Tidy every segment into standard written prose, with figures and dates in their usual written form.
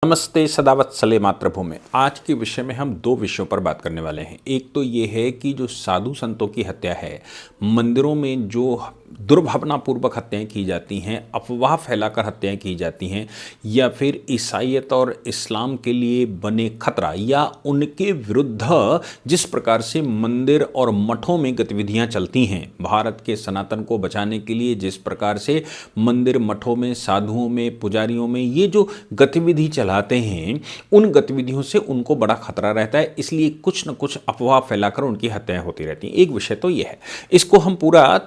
नमस्ते सदावत्सले मातृभूमि। आज के विषय में हम दो विषयों पर बात करने वाले हैं। एक तो ये है कि जो साधु संतों की हत्या है, मंदिरों में जो दुर्भावनापूर्वक हत्याएं की जाती हैं, अफवाह फैलाकर हत्याएं की जाती हैं, या फिर ईसाईयत और इस्लाम के लिए बने खतरा या उनके विरुद्ध जिस प्रकार से मंदिर और मठों में गतिविधियां चलती हैं, भारत के सनातन को बचाने के लिए जिस प्रकार से मंदिर मठों में साधुओं में पुजारियों में ये जो गतिविधि चलाते हैं, उन गतिविधियों से उनको बड़ा खतरा रहता है। इसलिए कुछ न कुछ अफवाह फैलाकर उनकी हत्याएं होती रहती हैं। एक विषय तो ये है, इसको हम पूरा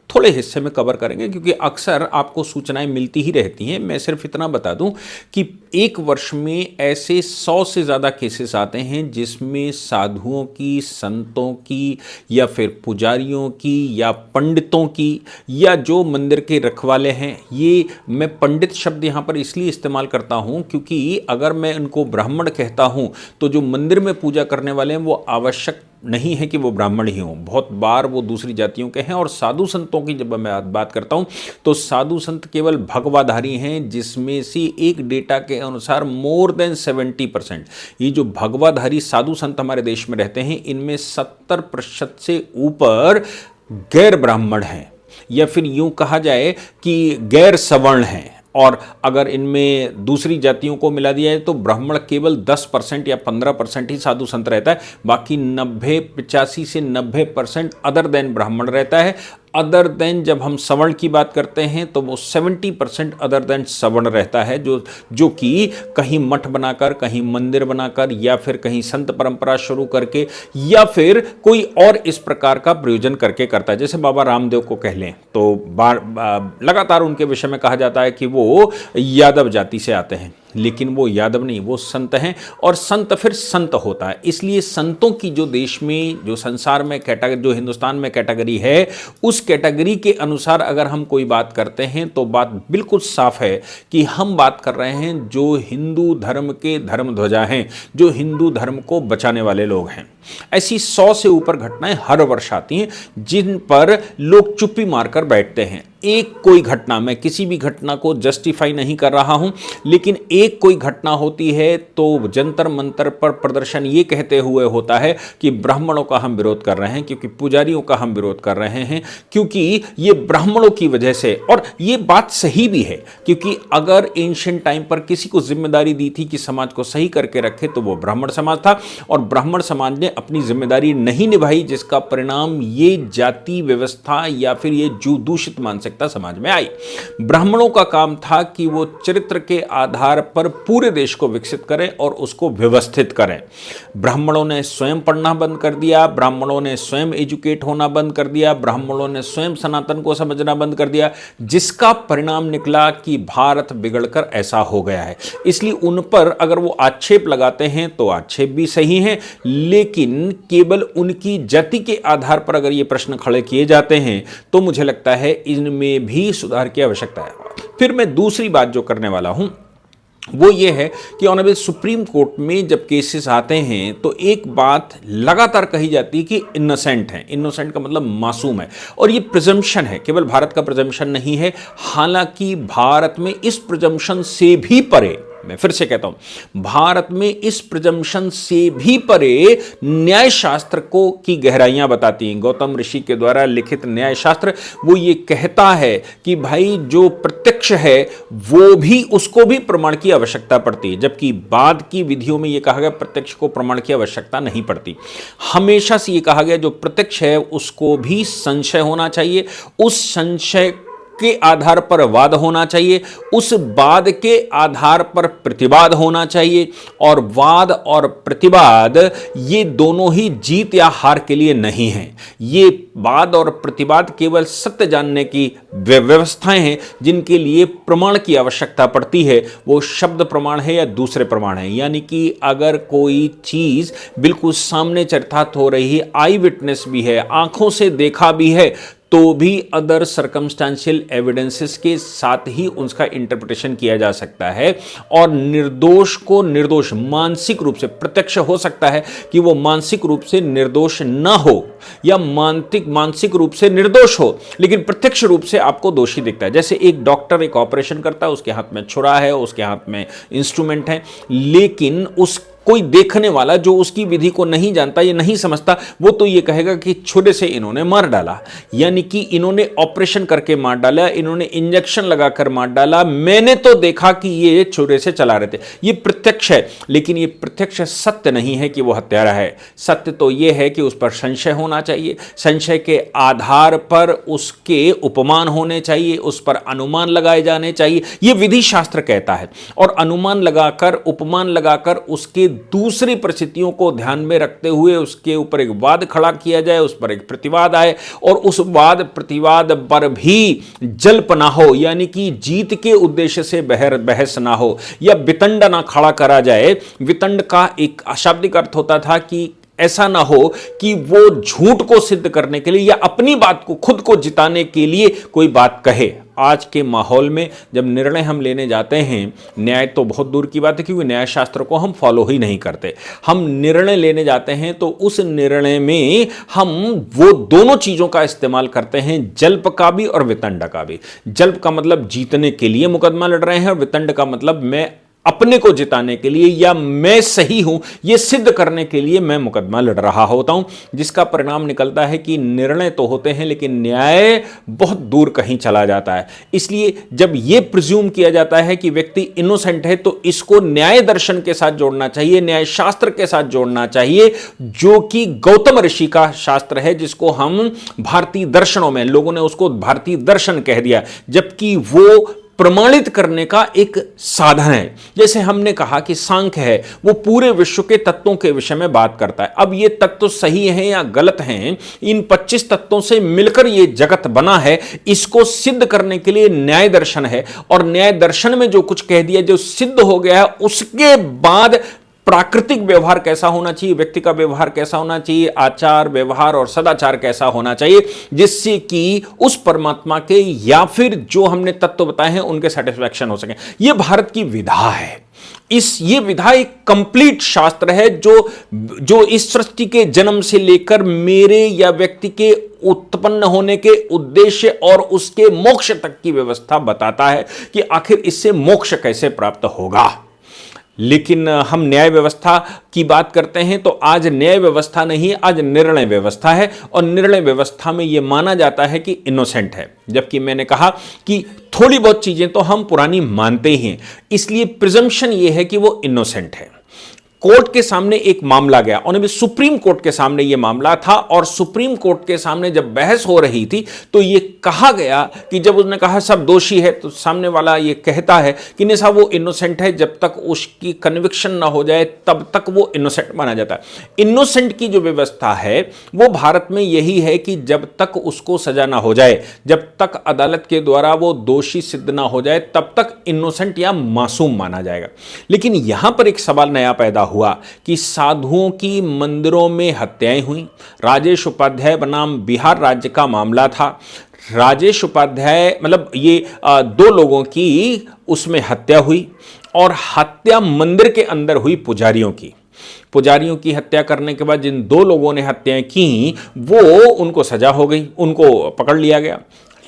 थोड़े हिस्से में कवर करेंगे क्योंकि अक्सर आपको सूचनाएं मिलती ही रहती हैं। मैं सिर्फ इतना बता दूं कि एक वर्ष में ऐसे 100 से ज़्यादा केसेस आते हैं जिसमें साधुओं की, संतों की, या फिर पुजारियों की, या पंडितों की, या जो मंदिर के रखवाले हैं। ये मैं पंडित शब्द यहाँ पर इसलिए इस्तेमाल करता हूँ क्योंकि अगर मैं उनको ब्राह्मण कहता हूँ तो जो मंदिर में पूजा करने वाले हैं वो आवश्यक नहीं है कि वो ब्राह्मण ही हों, बहुत बार वो दूसरी जातियों के हैं। और साधु संतों की जब मैं बात करता हूं तो साधु संत केवल भगवाधारी हैं, जिसमें से एक डेटा के अनुसार मोर देन 70%, ये जो भगवाधारी साधु संत हमारे देश में रहते हैं, इनमें 70% से ऊपर गैर ब्राह्मण हैं, या फिर यूं कहा जाए कि गैर सवर्ण हैं। और अगर इनमें दूसरी जातियों को मिला दिया है तो ब्राह्मण केवल 10% या 15% ही साधु संत रहता है, बाकी 85 से 90% अदर देन ब्राह्मण रहता है। अदर देन जब हम सवर्ण की बात करते हैं तो वो 70% अदर देन सवर्ण रहता है, जो कि कहीं मठ बनाकर, कहीं मंदिर बनाकर, या फिर कहीं संत परंपरा शुरू करके, या फिर कोई और इस प्रकार का प्रयोजन करके करता है। जैसे बाबा रामदेव को कह लें तो लगातार उनके विषय में कहा जाता है कि वो यादव जाति से आते हैं, लेकिन वो यादव नहीं, वो संत हैं। और संत फिर संत होता है। इसलिए संतों की जो देश में, जो संसार में कैटेगरी, जो हिंदुस्तान में कैटेगरी है, उस कैटेगरी के अनुसार अगर हम कोई बात करते हैं तो बात बिल्कुल साफ है कि हम बात कर रहे हैं जो हिंदू धर्म के धर्मध्वजा हैं, जो हिंदू धर्म को बचाने वाले लोग हैं। ऐसी 100 से ऊपर घटनाएं हर वर्ष आती हैं जिन पर लोग चुप्पी मारकर बैठते हैं। एक कोई घटना, मैं किसी भी घटना को जस्टिफाई नहीं कर रहा हूं, लेकिन एक कोई घटना होती है तो जंतर मंतर पर प्रदर्शन ये कहते हुए होता है कि ब्राह्मणों का हम विरोध कर रहे हैं, क्योंकि पुजारियों का हम विरोध कर रहे हैं, क्योंकि ये ब्राह्मणों की वजह से। और ये बात सही भी है, क्योंकि अगर एंशिएंट टाइम पर किसी को जिम्मेदारी दी थी कि समाज को सही करके रखे तो वो ब्राह्मण समाज था, और ब्राह्मण समाज ने अपनी जिम्मेदारी नहीं निभाई, जिसका परिणाम ये जाति व्यवस्था या फिर ये दूषित मानसिकता समाज में आई। ब्राह्मणों का काम था कि वो चरित्र के आधार पर पूरे देश को विकसित करें और उसको व्यवस्थित करें। ब्राह्मणों ने स्वयं पढ़ना बंद कर दिया, ब्राह्मणों ने स्वयं एजुकेट होना बंद कर दिया, ब्राह्मणों ने स्वयं सनातन को समझना बंद कर दिया, जिसका परिणाम निकला कि भारत बिगड़कर ऐसा हो गया है। इसलिए उन पर अगर वो आक्षेप लगाते हैं तो आक्षेप भी सही हैं, लेकिन केवल उनकी जाति के आधार पर अगर ये प्रश्न खड़े किए जाते हैं तो मुझे लगता है इनमें भी सुधार की आवश्यकता है। फिर मैं दूसरी बात जो करने वाला हूं वो ये है कि ऑनरेबल सुप्रीम कोर्ट में जब केसेस आते हैं तो एक बात लगातार कही जाती है कि इनोसेंट है। इनोसेंट का मतलब मासूम है, और ये प्रिजम्पशन है, केवल भारत का प्रिजम्पशन नहीं है। हालांकि भारत में इस प्रिजम्पशन से भी परे, मैं फिर से कहता हूं, भारत में इस प्रिजम्पशन से भी परे न्याय शास्त्र को की गहराइयां बताती हैं। गौतम ऋषि के द्वारा लिखित न्याय शास्त्र वो ये कहता है कि भाई जो प्रत्यक्ष है वो भी, उसको भी प्रमाण की आवश्यकता पड़ती है, जबकि बाद की विधियों में यह कहा गया प्रत्यक्ष को प्रमाण की आवश्यकता नहीं पड़ती। हमेशा से यह कहा गया जो प्रत्यक्ष है उसको भी संशय होना चाहिए, उस संशय के आधार पर वाद होना चाहिए, उस वाद के आधार पर प्रतिवाद होना चाहिए, और वाद और प्रतिवाद ये दोनों ही जीत या हार के लिए नहीं हैं। ये वाद और प्रतिवाद केवल सत्य जानने की व्यवस्थाएं हैं जिनके लिए प्रमाण की आवश्यकता पड़ती है। वो शब्द प्रमाण है या दूसरे प्रमाण है, यानी कि अगर कोई चीज बिल्कुल सामने चरितार्थ हो रही है, आई विटनेस भी है, आंखों से देखा भी है, तो भी अदर सर्कमस्टेंशियल एविडेंसेस के साथ ही उसका इंटरप्रिटेशन किया जा सकता है और निर्दोष को निर्दोष मानसिक रूप से, प्रत्यक्ष हो सकता है कि वो मानसिक रूप से निर्दोष ना हो या मानसिक रूप से निर्दोष हो, लेकिन प्रत्यक्ष रूप से आपको दोषी दिखता है। जैसे एक डॉक्टर एक ऑपरेशन करता है, उसके हाथ में छुरा है, उसके हाथ में इंस्ट्रूमेंट है, लेकिन उस कोई देखने वाला जो उसकी विधि को नहीं जानता या नहीं समझता, वो तो ये कहेगा कि छुरे से इन्होंने मार डाला, यानी कि इन्होंने ऑपरेशन करके मार डाला, इन्होंने इंजेक्शन लगाकर मार डाला, मैंने तो देखा कि ये छुरे से चला रहे थे। ये प्रत्यक्ष है, लेकिन ये प्रत्यक्ष सत्य नहीं है कि वो हत्यारा है। सत्य तो ये है कि उस पर संशय होना चाहिए, संशय के आधार पर उसके उपमान होने चाहिए, उस पर अनुमान लगाए जाने चाहिए, ये विधि शास्त्र कहता है। और अनुमान लगाकर, उपमान लगाकर उसके दूसरी परिस्थितियों को ध्यान में रखते हुए उसके ऊपर एक वाद खड़ा किया जाए, उस पर एक प्रतिवाद आए और उस वाद प्रतिवाद पर भी जल्प ना हो, यानी कि जीत के उद्देश्य से बहस ना हो या वितंड ना खड़ा करा जाए। वितंड का एक अशाब्दिक अर्थ होता था कि ऐसा ना हो कि वो झूठ को सिद्ध करने के लिए या अपनी बात को खुद को जिताने के लिए कोई बात कहे। आज के माहौल में जब निर्णय हम लेने जाते हैं, न्याय तो बहुत दूर की बात है क्योंकि न्याय शास्त्र को हम फॉलो ही नहीं करते, हम निर्णय लेने जाते हैं तो उस निर्णय में हम वो दोनों चीज़ों का इस्तेमाल करते हैं, जल्प का भी और वितंड का भी। जल्प का मतलब जीतने के लिए मुकदमा लड़ रहे हैं और वितंड का मतलब मैं अपने को जिताने के लिए या मैं सही हूं यह सिद्ध करने के लिए मैं मुकदमा लड़ रहा होता हूं, जिसका परिणाम निकलता है कि निर्णय तो होते हैं लेकिन न्याय बहुत दूर कहीं चला जाता है। इसलिए जब यह प्रिज्यूम किया जाता है कि व्यक्ति इनोसेंट है तो इसको न्याय दर्शन के साथ जोड़ना चाहिए, न्याय शास्त्र के साथ जोड़ना चाहिए, जो कि गौतम ऋषि का शास्त्र है, जिसको हम भारतीय दर्शनों में लोगों ने उसको भारतीय दर्शन कह दिया, जबकि वो प्रमाणित करने का एक साधन है। जैसे हमने कहा कि सांख्य है, वो पूरे विश्व के तत्वों के विषय में बात करता है। अब ये तत्व सही हैं या गलत हैं, इन 25 तत्वों से मिलकर ये जगत बना है, इसको सिद्ध करने के लिए न्याय दर्शन है। और न्याय दर्शन में जो कुछ कह दिया, जो सिद्ध हो गया है, उसके बाद प्राकृतिक व्यवहार कैसा होना चाहिए, व्यक्ति का व्यवहार कैसा होना चाहिए, आचार व्यवहार और सदाचार कैसा होना चाहिए, जिससे कि उस परमात्मा के या फिर जो हमने तत्व बताए हैं उनके सेटिस्फैक्शन हो सके। यह भारत की विधा है। ये विधा एक कंप्लीट शास्त्र है जो इस सृष्टि के जन्म से लेकर मेरे या व्यक्ति के उत्पन्न होने के उद्देश्य और उसके मोक्ष तक की व्यवस्था बताता है कि आखिर इससे मोक्ष कैसे प्राप्त होगा। लेकिन हम न्याय व्यवस्था की बात करते हैं तो आज न्याय व्यवस्था नहीं, आज निर्णय व्यवस्था है। और निर्णय व्यवस्था में यह माना जाता है कि इनोसेंट है, जबकि मैंने कहा कि थोड़ी बहुत चीजें तो हम पुरानी मानते ही हैं, इसलिए प्रिजम्पशन यह है कि वो इनोसेंट है। कोर्ट के सामने एक मामला गया, और अभी सुप्रीम कोर्ट के सामने यह मामला था, और सुप्रीम कोर्ट के सामने जब बहस हो रही थी तो यह कहा गया कि जब उसने कहा सब दोषी है, तो सामने वाला यह कहता है कि नहीं साहब वो इनोसेंट है, जब तक उसकी कन्विक्शन ना हो जाए तब तक वो इनोसेंट माना जाता है। इनोसेंट की जो व्यवस्था है वो भारत में यही है कि जब तक उसको सजा ना हो जाए, जब तक अदालत के द्वारा वो दोषी सिद्ध ना हो जाए, तब तक इनोसेंट या मासूम माना जाएगा। लेकिन यहां पर एक सवाल नया पैदा हुआ कि साधुओं की मंदिरों में हत्याएं हुई। राजेश उपाध्याय बनाम बिहार राज्य का मामला था। राजेश उपाध्याय मतलब ये दो लोगों की उसमें हत्या हुई, और हत्या मंदिर के अंदर हुई पुजारियों की हत्या करने के बाद जिन दो लोगों ने हत्याएं की वो उनको सजा हो गई, उनको पकड़ लिया गया।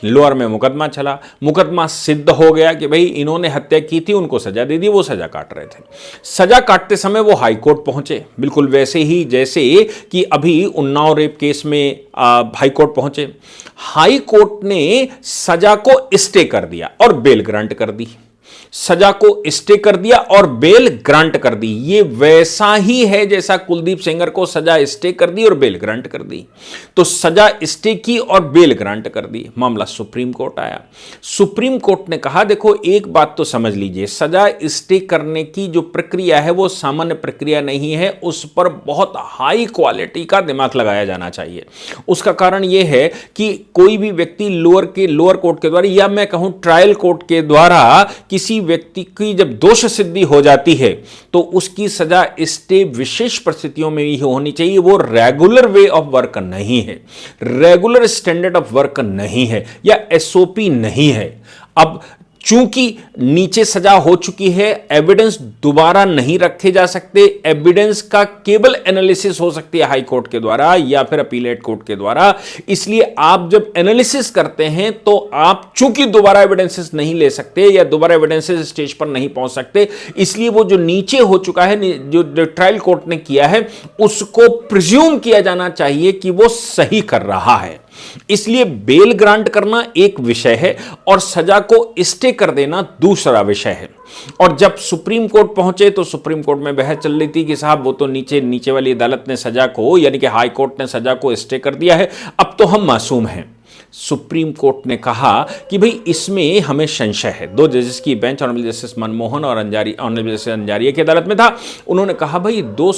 लोअर में मुकदमा चला, मुकदमा सिद्ध हो गया कि भाई इन्होंने हत्या की थी, उनको सजा दे दी, वो सजा काट रहे थे। सजा काटते समय वो हाई कोर्ट पहुंचे, बिल्कुल वैसे ही जैसे कि अभी उन्नाव रेप केस में हाई कोर्ट पहुंचे। हाई कोर्ट ने सजा को स्टे कर दिया और बेल ग्रांट कर दी, सजा को स्टे कर दिया और बेल ग्रांट कर दी। ये वैसा ही है जैसा कुलदीप सेंगर को सजा स्टे कर दी और बेल ग्रांट कर दी। तो सजा स्टे की और बेल ग्रांट कर दी, मामला सुप्रीम कोर्ट आया। सुप्रीम कोर्ट ने कहा देखो एक बात तो समझ लीजिए, सजा स्टे करने की जो प्रक्रिया है वो सामान्य प्रक्रिया नहीं है, उस पर बहुत हाई क्वालिटी का दिमाग लगाया जाना चाहिए। उसका कारण यह है कि कोई भी व्यक्ति लोअर कोर्ट के द्वारा या मैं कहूं ट्रायल कोर्ट के द्वारा किसी व्यक्ति की जब दोष सिद्धि हो जाती है तो उसकी सजा स्टे विशेष परिस्थितियों में ही होनी चाहिए। वो रेगुलर वे ऑफ वर्क नहीं है, रेगुलर स्टैंडर्ड ऑफ वर्क नहीं है, या एसओपी नहीं है। अब चूंकि नीचे सजा हो चुकी है, एविडेंस दोबारा नहीं रखे जा सकते, एविडेंस का केवल एनालिसिस हो सकती है हाई कोर्ट के द्वारा या फिर अपीलेट कोर्ट के द्वारा। इसलिए आप जब एनालिसिस करते हैं तो आप चूंकि दोबारा एविडेंसेस नहीं ले सकते या दोबारा एविडेंसेस स्टेज पर नहीं पहुंच सकते, इसलिए वो जो नीचे हो चुका है, जो ट्रायल कोर्ट ने किया है, उसको प्रिज्यूम किया जाना चाहिए कि वो सही कर रहा है। इसलिए बेल ग्रांट करना एक विषय है और सजा को स्टे कर देना दूसरा विषय है। और जब सुप्रीम कोर्ट पहुंचे तो सुप्रीम कोर्ट में बहस चल रही थी कि साहब वो तो नीचे वाली अदालत ने सजा को, यानी कि हाई कोर्ट ने सजा को स्टे कर दिया है, अब तो हम मासूम हैं। सुप्रीम कोर्ट ने कहा कि भाई इसमें हमें संशय है। दो जजेस की बेंच, ऑनरेबल जस्टिस मनमोहन और ऑनरेबल जस्टिस अंजारिया की अदालत में था। उन्होंने कहा भाई दो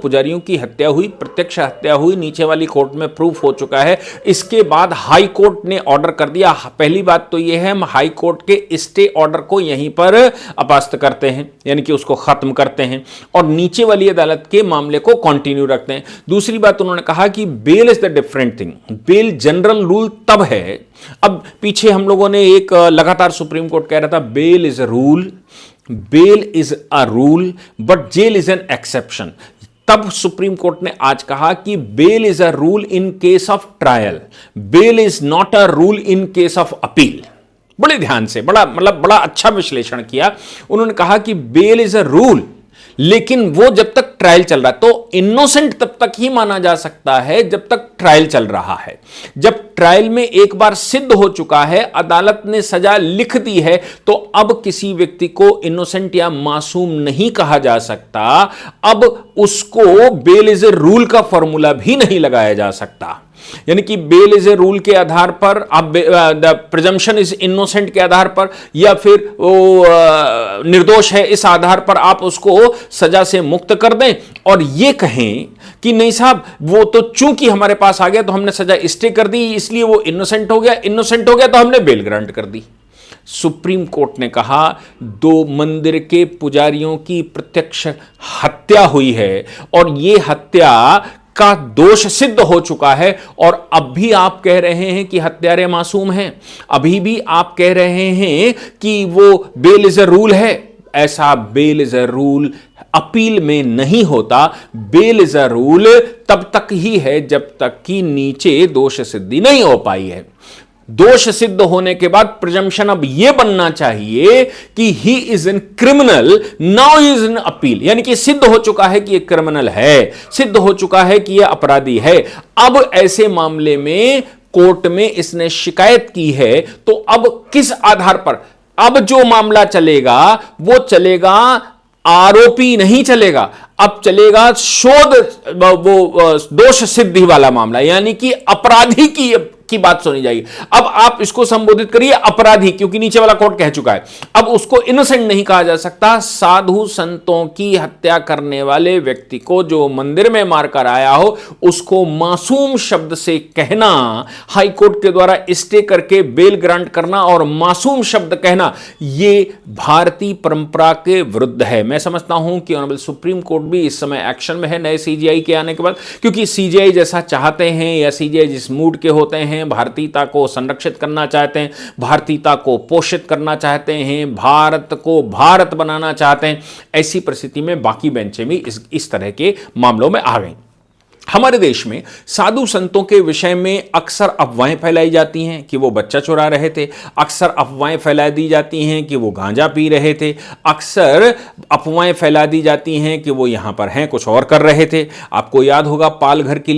पुजारियों की हत्या हुई, प्रत्यक्ष हत्या हुई, नीचे वाली कोर्ट में प्रूफ हो चुका है। इसके बाद हाई कोर्ट ने ऑर्डर कर दिया। पहली बात तो यह है, हम हाई कोर्ट के स्टे ऑर्डर को यहीं पर अपास्त करते हैं, यानी कि उसको खत्म करते हैं और नीचे वाली अदालत के मामले को कंटिन्यू रखते हैं। दूसरी बात उन्होंने कहा कि bail is the different thing, bail general rule तब है। अब पीछे हम लोगों ने एक लगातार सुप्रीम कोर्ट कह रहा था bail is a rule, bail is a rule but jail is an exception. तब सुप्रीम कोर्ट ने आज कहा कि bail is a rule in case of trial, bail is not a rule in case of appeal. बड़े ध्यान से, बड़ा अच्छा विश्लेषण किया। उन्होंने कहा कि बेल इज अ रूल, लेकिन वो जब तक ट्रायल चल रहा है, तो इनोसेंट तब तक ही माना जा सकता है जब तक ट्रायल चल रहा है। जब ट्रायल में एक बार सिद्ध हो चुका है, अदालत ने सजा लिख दी है, तो अब किसी व्यक्ति को इनोसेंट या मासूम नहीं कहा जा सकता। अब उसको बेल इज ए रूल का फॉर्मूला भी नहीं लगाया जा सकता। यानी कि बेल इज ए रूल के आधार पर, अब द प्रिजम्पशन इज इनोसेंट के आधार पर, या फिर वो निर्दोष है इस आधार पर आप उसको सजा से मुक्त कर दें और ये कहें कि नहीं साहब वो तो चूंकि हमारे पास आ गया तो हमने सजा स्टे कर दी, इसलिए वो इनोसेंट हो गया तो हमने बेल ग्रांट कर दी। सुप्रीम कोर्ट ने कहा दो मंदिर के पुजारियों की प्रत्यक्ष हत्या हुई है और यह हत्या का दोष सिद्ध हो चुका है, और अब भी आप कह रहे हैं कि हत्यारे मासूम हैं, अभी भी आप कह रहे हैं कि वो बेल इज अ रूल है। ऐसा bail is a rule appeal में नहीं होता। बेल इज अ रूल तब तक ही है जब तक कि नीचे दोष सिद्धि नहीं हो पाई है। दोष सिद्ध होने के बाद प्रिजम्पशन अब यह बनना चाहिए कि he is an criminal, now he is an appeal, यानी कि सिद्ध हो चुका है कि यह क्रिमिनल है, सिद्ध हो चुका है कि यह अपराधी है। अब ऐसे मामले में कोर्ट में इसने शिकायत की है, तो अब किस आधार पर अब जो मामला चलेगा वो चलेगा, आरोपी नहीं चलेगा, अब चलेगा शोध, वो दोष सिद्धि वाला मामला, यानी कि अपराधी की बात सुनी जाएगी। अब आप इसको संबोधित करिए अपराधी, क्योंकि नीचे वाला कोर्ट कह चुका है। अब उसको इनोसेंट नहीं कहा जा सकता। साधु संतों की हत्या करने वाले व्यक्ति को जो मंदिर में मारकर आया हो, उसको मासूम शब्द से कहना, हाई कोर्ट के द्वारा स्टे करके बेल ग्रांट करना और मासूम शब्द कहना, यह भारतीय परंपरा के विरुद्ध है। मैं समझता हूं कि ऑनरेबल सुप्रीम कोर्ट भी इस समय एक्शन में है नए सीजेआई के आने के बाद, क्योंकि सीजेआई जैसा चाहते हैं या सीजेआई जिस मूड के होते हैं, भारतीयता को संरक्षित करना चाहते हैं, भारतीयता को पोषित करना चाहते हैं, भारत को भारत बनाना चाहते हैं, ऐसी परिस्थिति में बाकी बेंचें भी इस तरह के मामलों में आ गई। हमारे देश में साधु संतों के विषय में अक्सर अफवाहें फैलाई जाती हैं कि वो बच्चा चुरा रहे थे, अक्सर अफवाहें फैला दी जाती हैं कि वो गांजा पी रहे थे, अक्सर अफवाहें फैला दी जाती हैं कि वो यहाँ पर हैं कुछ और कर रहे थे। आपको याद होगा पालघर की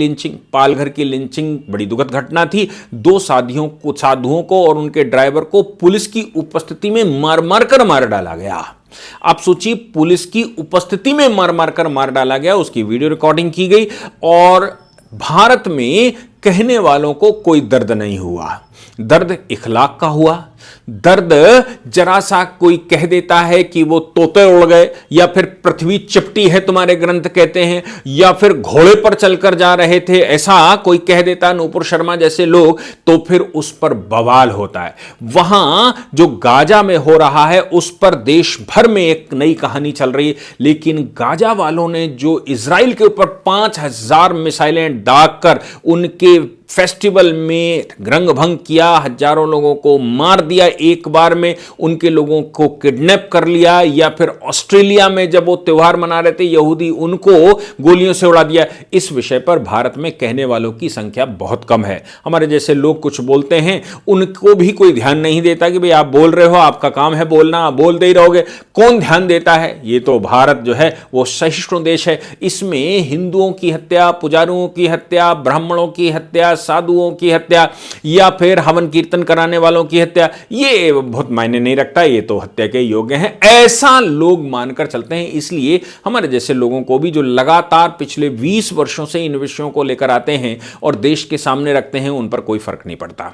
लिंचिंग बड़ी दुखद घटना थी। दो साधुओं को और उनके ड्राइवर को पुलिस की उपस्थिति में मार डाला गया। आप सोचिए, पुलिस की उपस्थिति में मार डाला गया, उसकी वीडियो रिकॉर्डिंग की गई और भारत में कहने वालों को कोई दर्द नहीं हुआ। दर्द इखलाक का हुआ, दर्द जरा सा कोई कह देता है कि वो तोते उड़ गए, या फिर पृथ्वी चिपटी है तुम्हारे ग्रंथ कहते हैं, या फिर घोड़े पर चलकर जा रहे थे ऐसा कोई कह देता है, नूपुर शर्मा जैसे लोग, तो फिर उस पर बवाल होता है। वहां जो गाजा में हो रहा है उस पर देश भर में एक नई कहानी चल रही है, लेकिन गाजा वालों ने जो इजराइल के ऊपर 5000 मिसाइलें दागकर उनके फेस्टिवल में रंग भंग किया, हजारों लोगों को मार दिया एक बार में, उनके लोगों को किडनैप कर लिया, या फिर ऑस्ट्रेलिया में जब वो त्योहार मना रहे थे यहूदी, उनको गोलियों से उड़ा दिया। इस विषय पर भारत में कहने वालों की संख्या बहुत कम है। हमारे जैसे लोग कुछ बोलते हैं, उनको भी कोई ध्यान नहीं देता कि भाई आप बोल रहे हो, आपका काम है बोलना, आप बोलते ही रहोगे। कौन ध्यान देता है? ये तो भारत जो है वो सहिष्णु देश है। इसमें हिंदुओं की हत्या, पुजारियों की हत्या, ब्राह्मणों की हत्या, साधुओं की हत्या, या फिर हवन कीर्तन कराने वालों की हत्या, ये बहुत मायने नहीं रखता, ये तो हत्या के योग्य हैं, ऐसा लोग मानकर चलते हैं। इसलिए हमारे जैसे लोगों को भी जो लगातार पिछले 20 वर्षों से इन विषयों को लेकर आते हैं और देश के सामने रखते हैं, उन पर कोई फर्क नहीं पड़ता।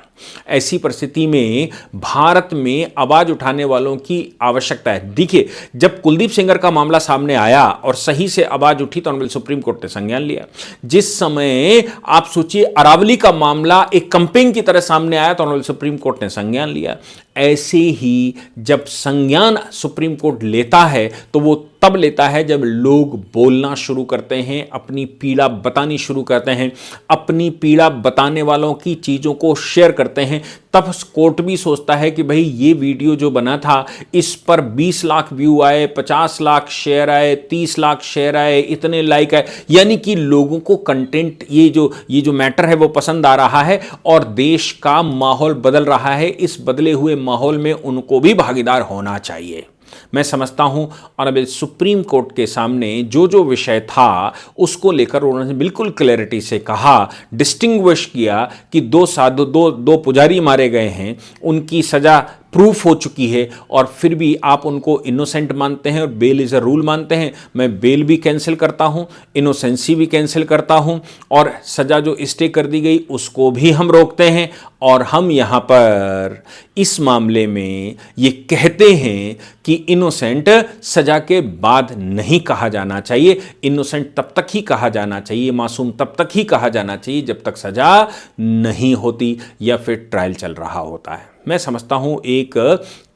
ऐसी परिस्थिति में भारत में आवाज उठाने वालों की आवश्यकता है। देखिए, जब कुलदीप सेंगर का मामला सामने आया और सही से आवाज उठी तो ऑनरेबल सुप्रीम कोर्ट ने संज्ञान लिया। जिस समय आप सोचिए अरावली का मामला एक कंपेन की तरह सामने आया तो ऑनरेबल सुप्रीम कोर्ट ने संज्ञान लिया। ऐसे ही जब संज्ञान सुप्रीम कोर्ट लेता है तो वो तब लेता है जब लोग बोलना शुरू करते हैं, अपनी पीड़ा बतानी शुरू करते हैं, अपनी पीड़ा बताने वालों की चीज़ों को शेयर करते हैं। तब कोर्ट भी सोचता है कि भाई ये वीडियो जो बना था इस पर 20 लाख व्यू आए, 50 लाख शेयर आए, 30 लाख शेयर आए, इतने लाइक आए, यानी कि लोगों को कंटेंट, ये जो मैटर है वो पसंद आ रहा है और देश का माहौल बदल रहा है। इस बदले हुए माहौल में उनको भी भागीदार होना चाहिए। मैं समझता हूं ऑनरेबल सुप्रीम कोर्ट के सामने जो विषय था उसको लेकर उन्होंने बिल्कुल क्लैरिटी से कहा, डिस्टिंग्विश किया कि दो पुजारी मारे गए हैं, उनकी सजा प्रूफ हो चुकी है और फिर भी आप उनको इनोसेंट मानते हैं और बेल इज अ रूल मानते हैं। मैं बेल भी कैंसिल करता हूं, इनोसेंसी भी कैंसिल करता हूं और सजा जो स्टे कर दी गई उसको भी हम रोकते हैं। और हम यहां पर इस मामले में ये कहते हैं कि इनोसेंट सजा के बाद नहीं कहा जाना चाहिए, इनोसेंट तब तक ही कहा जाना चाहिए, मासूम तब तक ही कहा जाना चाहिए जब तक सजा नहीं होती या फिर ट्रायल चल रहा होता है। मैं समझता हूं एक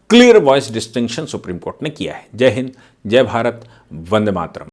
clear voice distinction supreme court ने किया है। जय हिंद, जय भारत, वंदे मातरम।